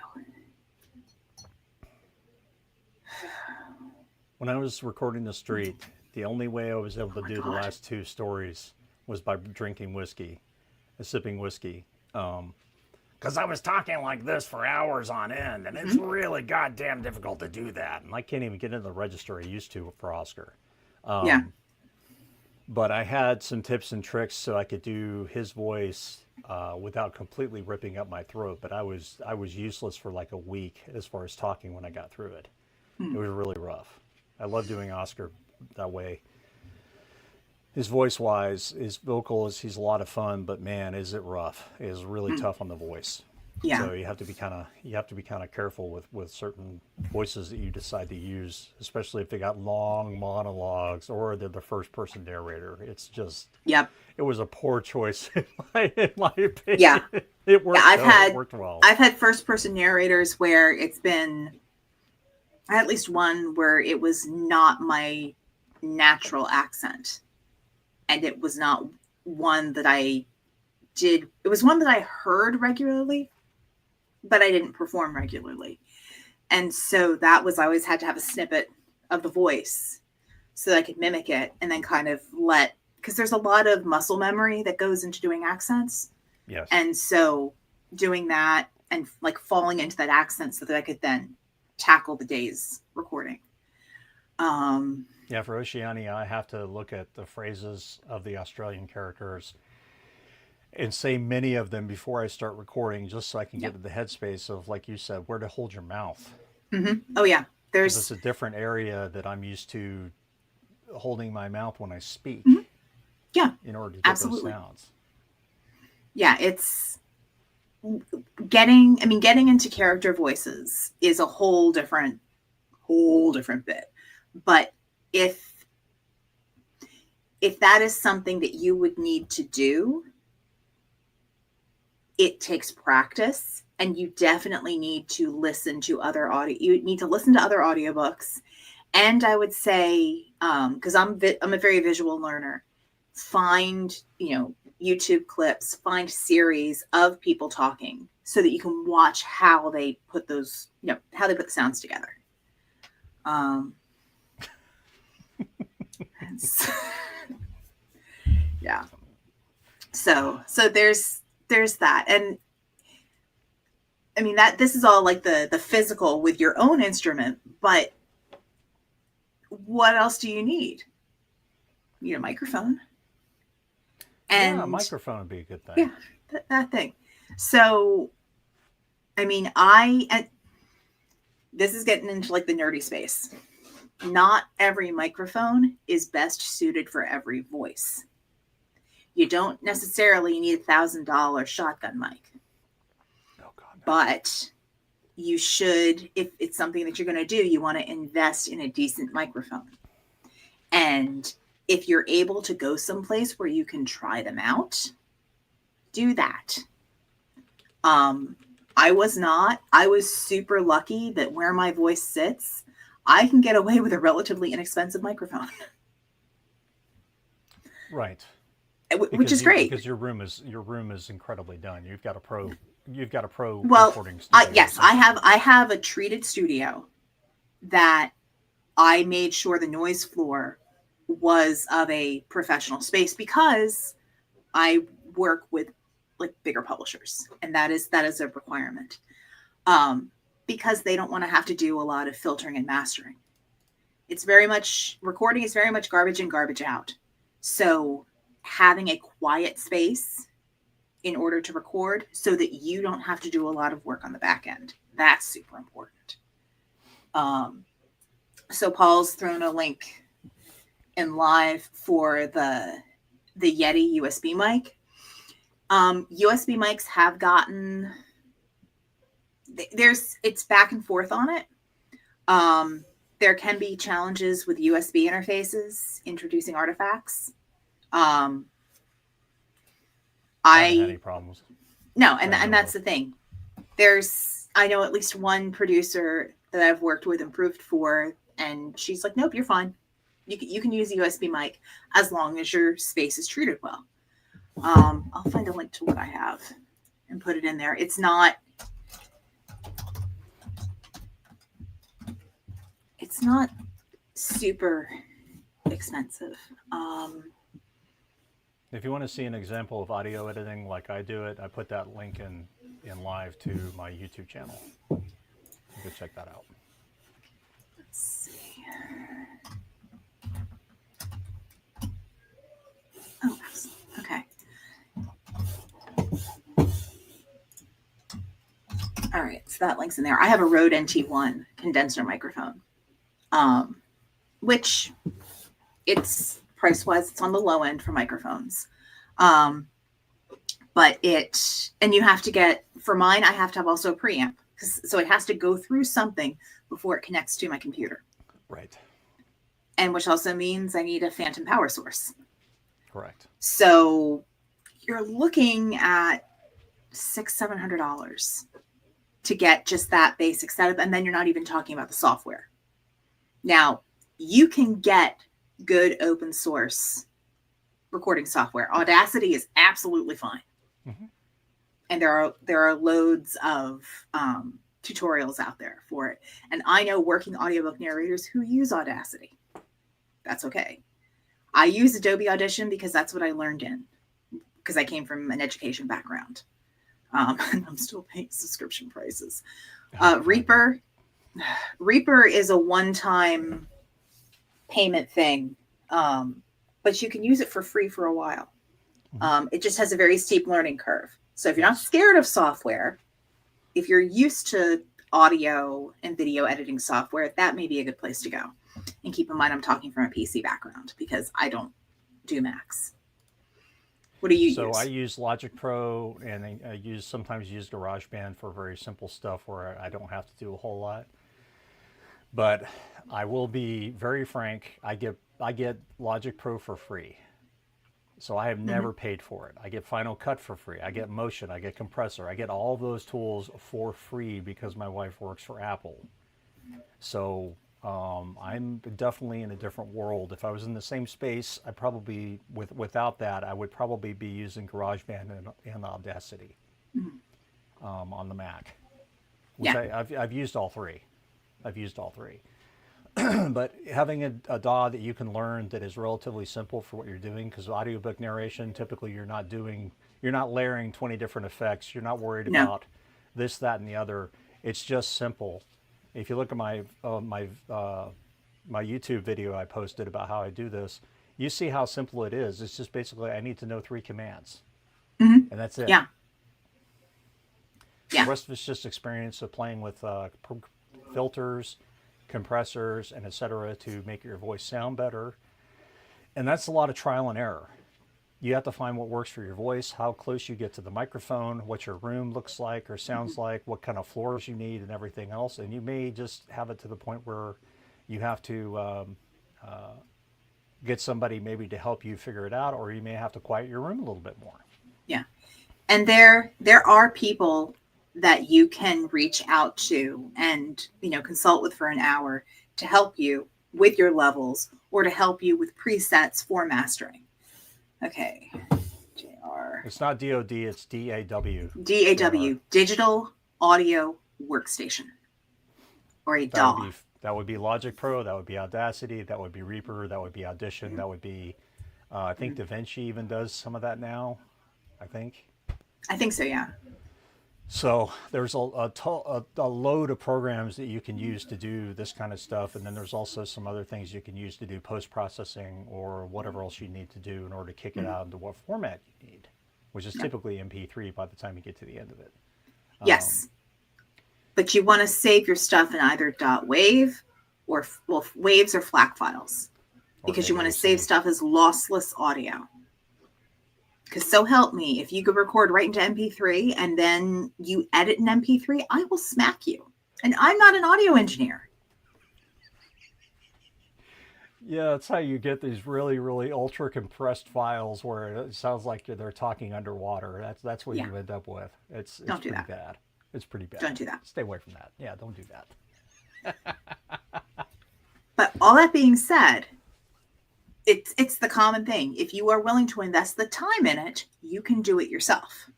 A: When I was recording The Street, the only way I was able to do the last two stories was by drinking whiskey, sipping whiskey. Because I was talking like this for hours on end, and it's really goddamn difficult to do that. And I can't even get into the register I used to for Oscar.
B: Yeah.
A: But I had some tips and tricks so I could do his voice without completely ripping up my throat. But I was useless for like a week as far as talking when I got through it. It was really rough. I love doing Oscar that way. His voice-wise, his vocals, he's a lot of fun, but man, is it rough? It is really tough on the voice.
B: Yeah.
A: So you have to be kind of careful with certain voices that you decide to use, especially if they got long monologues or they're the first-person narrator. It's just It was a poor choice in my opinion.
B: Yeah.
A: It worked.
B: Yeah,
A: it worked well.
B: I've had first-person narrators where it's been, I had at least one where it was not my natural accent. And it was not one that I did. It was one that I heard regularly, but I didn't perform regularly. And so that was, I always had to have a snippet of the voice so that I could mimic it and then kind of because there's a lot of muscle memory that goes into doing accents.
A: Yes.
B: And so doing that and like falling into that accent so that I could then tackle the day's recording.
A: Yeah, for Oceania, I have to look at the phrases of the Australian characters and say many of them before I start recording, just so I can get to the headspace of, like you said, where to hold your mouth.
B: Mm-hmm. Oh yeah,
A: It's a different area that I'm used to holding my mouth when I speak.
B: Yeah,
A: in order to get those
B: absolutely.
A: sounds.
B: Yeah, it's getting into character voices is a whole different bit. But if that is something that you would need to do, it takes practice, and you definitely need to listen to other you need to listen to other audiobooks. And I would say, because I'm a very visual learner, find, YouTube clips, find series of people talking so that you can watch how they put those, how they put the sounds together. Yeah. So there's that. And I mean, that this is all like the physical with your own instrument, but what else do you need? You need a microphone. And
A: a microphone would be a good thing.
B: Yeah, that thing. So, I mean, this is getting into like the nerdy space. Not every microphone is best suited for every voice. You don't necessarily need $1,000 shotgun mic.
A: Oh, God, no.
B: But you should, if it's something that you're going to do, you want to invest in a decent microphone. And if you're able to go someplace where you can try them out, do that. I was super lucky that where my voice sits, I can get away with a relatively inexpensive microphone.
A: Right.
B: Which is great.
A: Because your room is incredibly done. You've got a pro
B: well,
A: recording studio.
B: Yes, I have a treated studio that I made sure the noise floor was of a professional space, because I work with like bigger publishers, and that is a requirement. because they don't want to have to do a lot of filtering and mastering. It's very much, recording is very much garbage in, garbage out. So having a quiet space in order to record so that you don't have to do a lot of work on the back end, that's super important. So Paul's thrown a link in live for the Yeti USB mic. USB mics have gotten, it's back and forth on it. There can be challenges with USB interfaces introducing artifacts.
A: I haven't had any problems.
B: No, and that's the thing. I know at least one producer that I've worked with improved for, and she's like, nope, you're fine. You can use a USB mic as long as your space is treated well. I'll find a link to what I have and put it in there. It's not super expensive.
A: If you want to see an example of audio editing like I do it, I put that link in live to my YouTube channel. You can check that out.
B: Let's see. Oh, excellent. Okay. All right, so that link's in there. I have a Rode NT1 condenser microphone, which it's price-wise, it's on the low end for microphones. But and you have to get, for mine, I have to have also a preamp. So it has to go through something before it connects to my computer.
A: Right.
B: And which also means I need a phantom power source.
A: Correct.
B: So you're looking at $600-700 to get just that basic setup. And then you're not even talking about the software. Now, you can get good open source recording software. Audacity is absolutely fine. Mm-hmm. And there are loads of tutorials out there for it. And I know working audiobook narrators who use Audacity. That's okay. I use Adobe Audition because that's what I learned in, because I came from an education background. And I'm still paying subscription prices. Reaper is a one-time payment thing, but you can use it for free for a while. It just has a very steep learning curve. So if you're not scared of software, if you're used to audio and video editing software, that may be a good place to go. And keep in mind, I'm talking from a PC background because I don't do Macs. What do you use?
A: So I use Logic Pro, and I sometimes use GarageBand for very simple stuff where I don't have to do a whole lot. But I will be very frank, I get Logic Pro for free. So I have never paid for it. I get Final Cut for free. I get Motion. I get Compressor. I get all those tools for free because my wife works for Apple. So I'm definitely in a different world. If I was in the same space, I probably, without that, I would probably be using GarageBand and Audacity on the Mac. Which I've used all three. But having a DAW that you can learn that is relatively simple for what you're doing, because audiobook narration, typically you're not layering 20 different effects. You're not worried about this, that, and the other. It's just simple. If you look at my YouTube video I posted about how I do this, you see how simple it is. It's just basically I need to know 3 commands, and that's it.
B: Yeah.
A: The rest of it's just experience of playing with filters, compressors, and etc. to make your voice sound better. And that's a lot of trial and error. You have to find what works for your voice, how close you get to the microphone, what your room looks like or sounds like, what kind of floors you need, and everything else. And you may just have it to the point where you have to get somebody maybe to help you figure it out, or you may have to quiet your room a little bit more.
B: Yeah. And there are people that you can reach out to and, consult with for an hour to help you with your levels or to help you with presets for mastering. Okay. JR.
A: It's not DOD, it's DAW.
B: DAW, Digital Audio Workstation, or a DAW.
A: That would be Logic Pro, that would be Audacity, that would be Reaper, that would be Audition, that would be, I think DaVinci even does some of that now, I think.
B: I think so, yeah.
A: So there's a load of programs that you can use to do this kind of stuff, and then there's also some other things you can use to do post-processing or whatever else you need to do in order to kick it out into what format you need, which is typically MP3 by the time you get to the end of it.
B: Yes. But you want to save your stuff in either .wav or, well, waves or FLAC files, because you want to save stuff as lossless audio. Because so help me, if you could record right into MP3 and then you edit in MP3, I will smack you. And I'm not an audio engineer.
A: Yeah, that's how you get these really, really ultra compressed files where it sounds like they're talking underwater. That's what you end up with. It's
B: Don't do
A: pretty
B: that.
A: bad. It's pretty bad.
B: Don't do that.
A: Stay away from that. Yeah, don't do that.
B: But all that being said, it's the common thing. If you are willing to invest the time in it, you can do it yourself.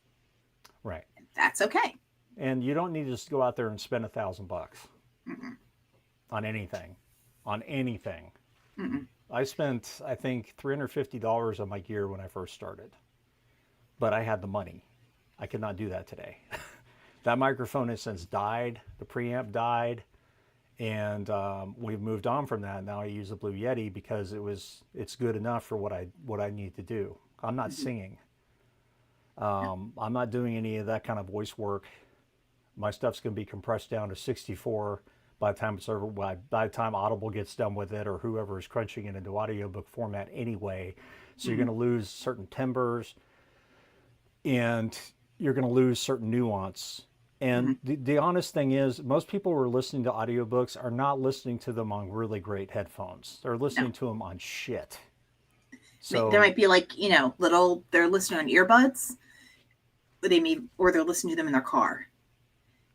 A: Right.
B: That's okay.
A: And you don't need to just go out there and spend $1,000
B: Mm-mm.
A: on anything. On anything.
B: Mm-mm.
A: I spent, I think, $350 on my gear when I first started. But I had the money. I could not do that today. That microphone has since died. The preamp died. And we've moved on from that. Now I use a Blue Yeti because it's good enough for what I need to do. I'm not singing. I'm not doing any of that kind of voice work. My stuff's going to be compressed down to 64 by the time it's over. By the time Audible gets done with it, or whoever is crunching it into audiobook format anyway. So you're going to lose certain timbres, and you're going to lose certain nuance. And the honest thing is, most people who are listening to audiobooks are not listening to them on really great headphones. They're listening to them on shit. So
B: there might be like, they're listening on earbuds, or they're listening to them in their car.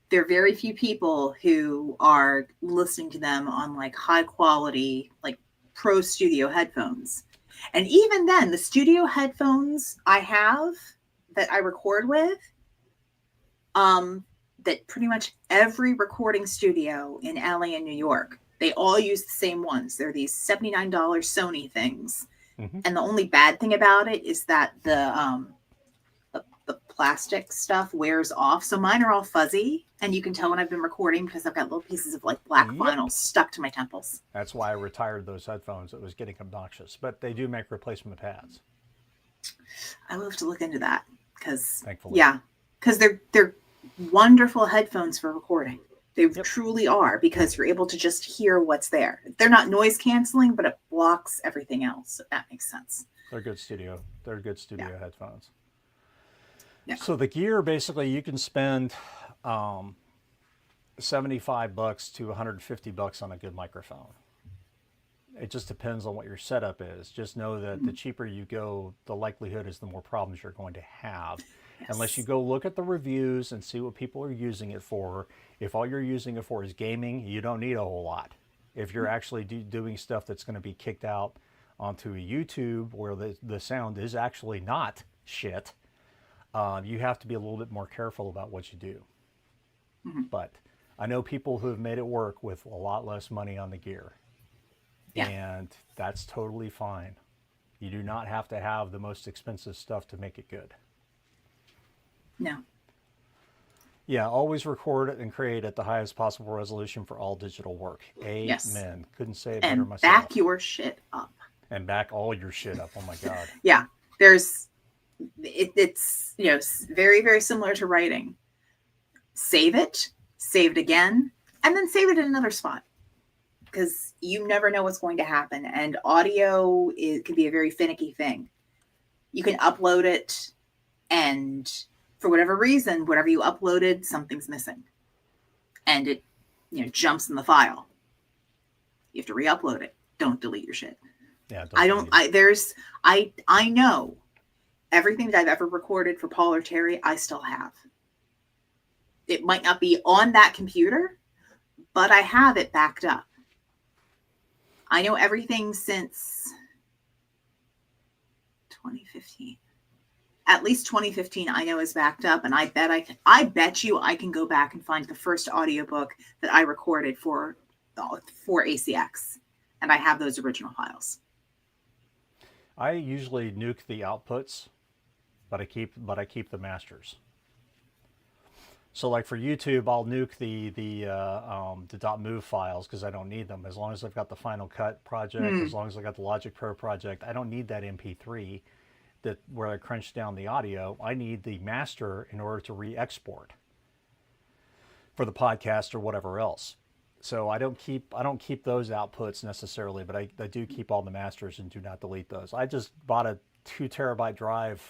B: There are very few people who are listening to them on like high quality, like pro studio headphones. And even then, the studio headphones I have that I record with, that pretty much every recording studio in LA and New York, they all use the same ones. They're these $79 Sony things.
A: Mm-hmm.
B: And the only bad thing about it is that the plastic stuff wears off. So mine are all fuzzy, and you can tell when I've been recording because I've got little pieces of like black vinyl stuck to my temples.
A: That's why I retired those headphones. It was getting obnoxious, but they do make replacement pads.
B: I will have to look into that because,
A: thankfully,
B: because they're wonderful headphones for recording. They truly are, because you're able to just hear what's there. They're not noise canceling, but it blocks everything else, if that makes sense.
A: They're good studio. They're good studio headphones.
B: Yeah.
A: So the gear, basically, you can spend $75 to $150 on a good microphone. It just depends on what your setup is. Just know that the cheaper you go, the likelihood is the more problems you're going to have. Yes. Unless you go look at the reviews and see what people are using it for. If all you're using it for is gaming, you don't need a whole lot. If you're actually doing stuff that's going to be kicked out onto a YouTube where the sound is actually not shit, you have to be a little bit more careful about what you do. Mm-hmm. But I know people who have made it work with a lot less money on the gear. Yeah. And that's totally fine. You do not have to have the most expensive stuff to make it good.
B: No.
A: Yeah, always record it and create at the highest possible resolution for all digital work. Amen.
B: Yes.
A: Couldn't say it better myself.
B: And back your shit up.
A: And back all your shit up. Oh my God.
B: Yeah. It's very, very similar to writing. Save it again, and then save it in another spot. Because you never know what's going to happen. And audio can be a very finicky thing. You can upload it, and for whatever reason, whatever you uploaded, something's missing. And it, jumps in the file. You have to re-upload it. Don't delete your shit.
A: Yeah.
B: I know everything that I've ever recorded for Paul or Terry, I still have. It might not be on that computer, but I have it backed up. I know everything since 2015. At least 2015, I know is backed up, and I bet you I can go back and find the first audiobook that I recorded for ACX, and I have those original files.
A: I usually nuke the outputs, but I keep the masters. So like for YouTube, I'll nuke the .mov files because I don't need them. As long as I've got the Final Cut project,
B: Hmm.
A: as long as I got the Logic Pro project, I don't need that MP3 that where I crunch down the audio. I need the master in order to re-export for the podcast or whatever else. So I don't keep those outputs necessarily, but I do keep all the masters and do not delete those. I just bought a 2 terabyte drive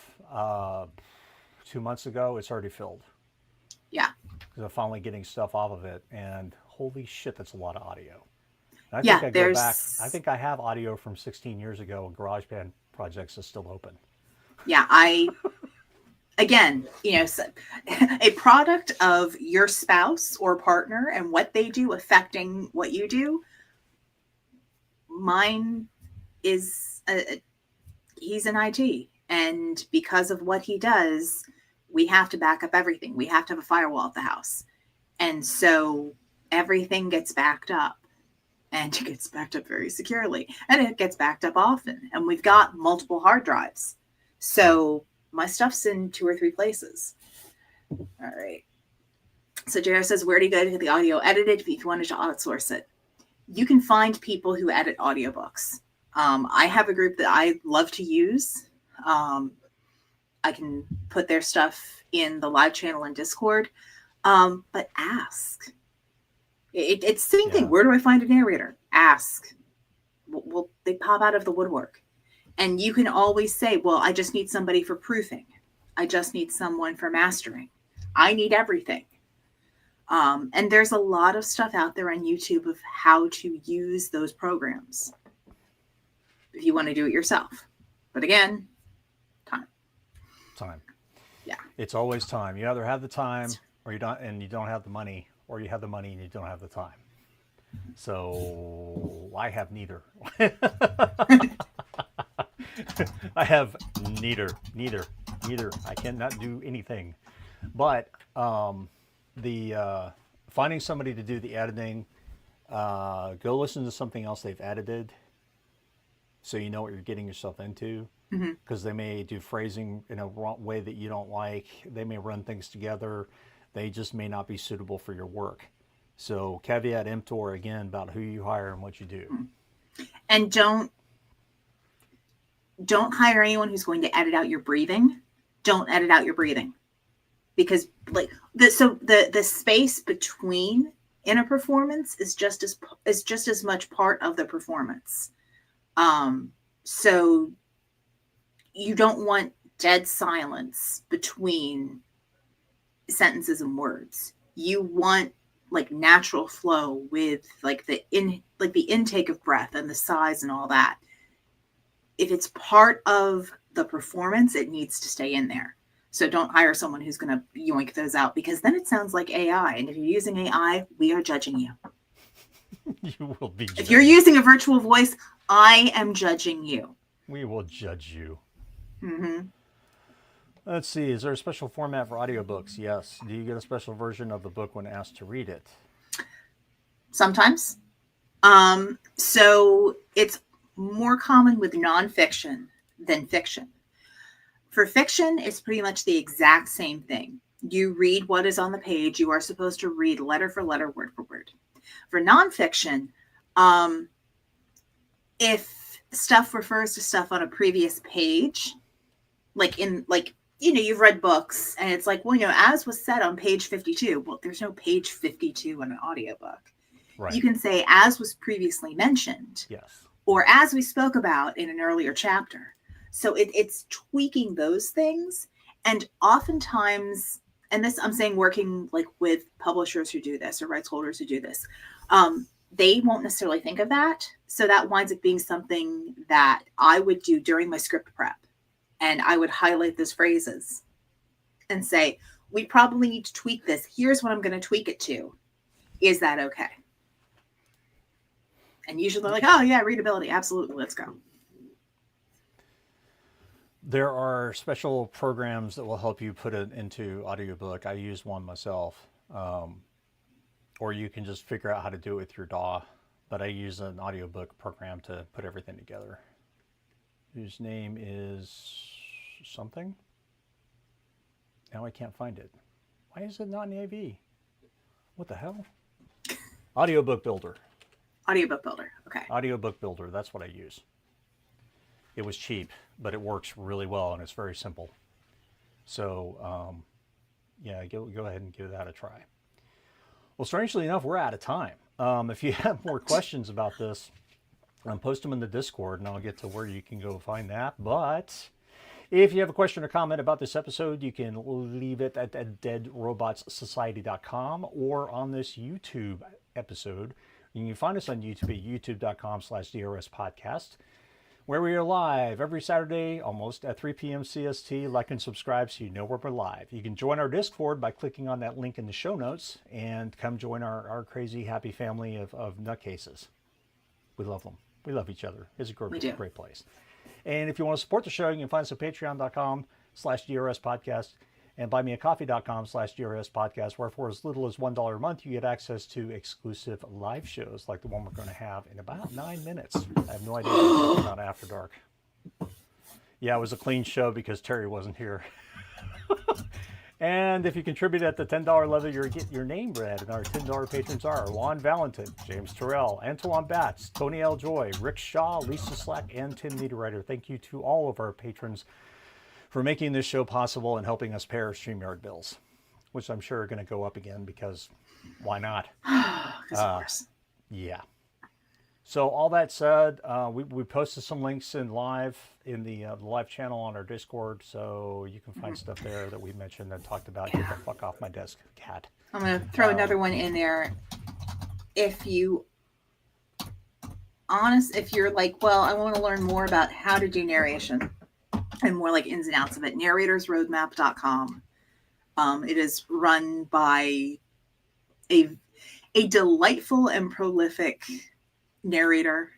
A: 2 months ago. It's already filled
B: Yeah.
A: because I'm finally getting stuff off of it, and holy shit, that's a lot of audio. And I think
B: Yeah.
A: I go back. I think I have audio from 16 years ago, and GarageBand projects is still open.
B: Yeah. Again, a product of your spouse or partner and what they do affecting what you do. Mine is he's in IT, and because of what he does, we have to back up everything. We have to have a firewall at the house, and so everything gets backed up, and it gets backed up very securely, and it gets backed up often, and we've got multiple hard drives, so my stuff's in 2 or 3 places. All right. So Jared says, where do you go to get the audio edited if you wanted to outsource it? You can find people who edit audiobooks. I have a group that I love to use. I can put their stuff in the live channel in Discord, but ask. It's the same thing. Where do I find a narrator? Ask. Well, they pop out of the woodwork. And you can always say, well, I just need somebody for proofing. I just need someone for mastering. I need everything. And there's a lot of stuff out there on YouTube of how to use those programs if you want to do it yourself. But again, time.
A: Time.
B: Yeah.
A: It's always time. You either have the time or you don't, and you don't have the money, or you have the money and you don't have the time. So I have neither. I have neither. I cannot do anything. But the finding somebody to do the editing, go listen to something else they've edited, so you know what you're getting yourself into. Because they may do phrasing in a wrong way that you don't like. They may run things together. They just may not be suitable for your work. So caveat emptor again about who you hire and what you do.
B: And don't hire anyone who's going to edit out your breathing. Don't edit out your breathing, because the space between in a performance is just as much part of the performance. So you don't want dead silence between sentences and words. You want like natural flow with like the intake of breath and the sighs and all that. If it's part of the performance, it needs to stay in there. So don't hire someone who's going to yoink those out, because then it sounds like AI. And if you're using AI, we are judging you.
A: You will be judged.
B: If you're using a virtual voice, I am judging you.
A: We will judge you.
B: Mm-hmm.
A: Let's see. Is there a special format for audiobooks? Yes. Do you get a special version of the book when asked to read it?
B: Sometimes. So it's more common with nonfiction than fiction. For fiction, it's pretty much the exact same thing. You read what is on the page. You are supposed to read letter for letter, word for word. For nonfiction, if stuff refers to stuff on a previous page, you've read books and it's like, well, as was said on page 52. Well, there's no page 52 in an audiobook. Right. You can say, as was previously mentioned.
A: Yes.
B: Or as we spoke about in an earlier chapter. So it's tweaking those things. And oftentimes, and this I'm saying working like with publishers who do this or rights holders who do this, they won't necessarily think of that. So that winds up being something that I would do during my script prep. And I would highlight those phrases and say, we probably need to tweak this. Here's what I'm going to tweak it to. Is that okay? And usually they're like, oh yeah, readability. Absolutely. Let's go.
A: There are special programs that will help you put it into audiobook. I use one myself. Or you can just figure out how to do it with your DAW. But I use an audiobook program to put everything together. Whose name is something. Now I can't find it. Why is it not in AV? What the hell? Audiobook Builder.
B: Audiobook Builder. Okay.
A: Audiobook Builder. That's what I use. It was cheap, but it works really well and it's very simple. So, yeah, go ahead and give that a try. Well, strangely enough, we're out of time. If you have more questions about this, post them in the Discord and I'll get to where you can go find that. But if you have a question or comment about this episode, you can leave it at deadrobotssociety.com or on this YouTube episode. You can find us on YouTube at youtube.com/DRSpodcast, where we are live every Saturday almost at 3 p.m. CST. Like and subscribe so you know where we're live. You can join our Discord by clicking on that link in the show notes and come join our crazy happy family of nutcases. We love them. We love each other. It's a great place. And if you want to support the show, you can find us at patreon.com/DRSpodcast and buymeacoffee.com/DRSpodcast, where for as little as $1 a month, you get access to exclusive live shows like the one we're going to have in about 9 minutes. I have no idea what's about After Dark. Yeah, it was a clean show because Terry wasn't here. And if you contribute at the $10 level, you get your name read. And our $10 patrons are Juan Valentin, James Terrell, Antoine Batts, Tony L. Joy, Rick Shaw, Lisa Slack, and Tim Niederreiter. Thank you to all of our patrons for making this show possible and helping us pay our StreamYard bills, which I'm sure are going to go up again because why not?
B: Because of course.
A: Yeah. So all that said, we posted some links in the live channel on our Discord, so you can find stuff there that we mentioned and talked about. Get the fuck off my desk, cat.
B: I'm going to throw another one in there. If you're like, well, I want to learn more about how to do narration and more like ins and outs of it, narratorsroadmap.com. It is run by a delightful and prolific narrator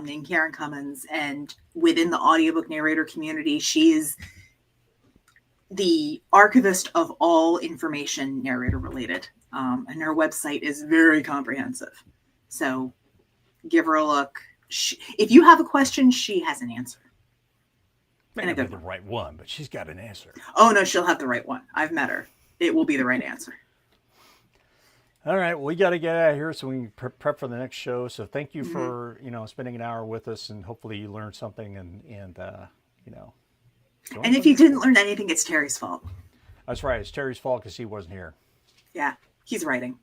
B: named Karen Cummins, and within the audiobook narrator community, she is the archivist of all information narrator related, and her website is very comprehensive, so give her a look. If you have a question, she has an answer.
A: May not be the right one, but she's got an answer.
B: Oh no, she'll have the right one. I've met her. It will be the right answer.
A: All right, well, we got to get out of here so we can prep for the next show. So thank you for spending an hour with us, and hopefully you learned something. And if you didn't learn anything, it's Terry's fault. That's right, it's Terry's fault because he wasn't here. Yeah, he's writing.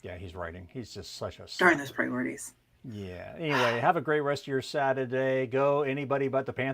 A: Yeah, he's writing. He's just such a darn those priorities. Yeah. Anyway, have a great rest of your Saturday. Go anybody but the Panther.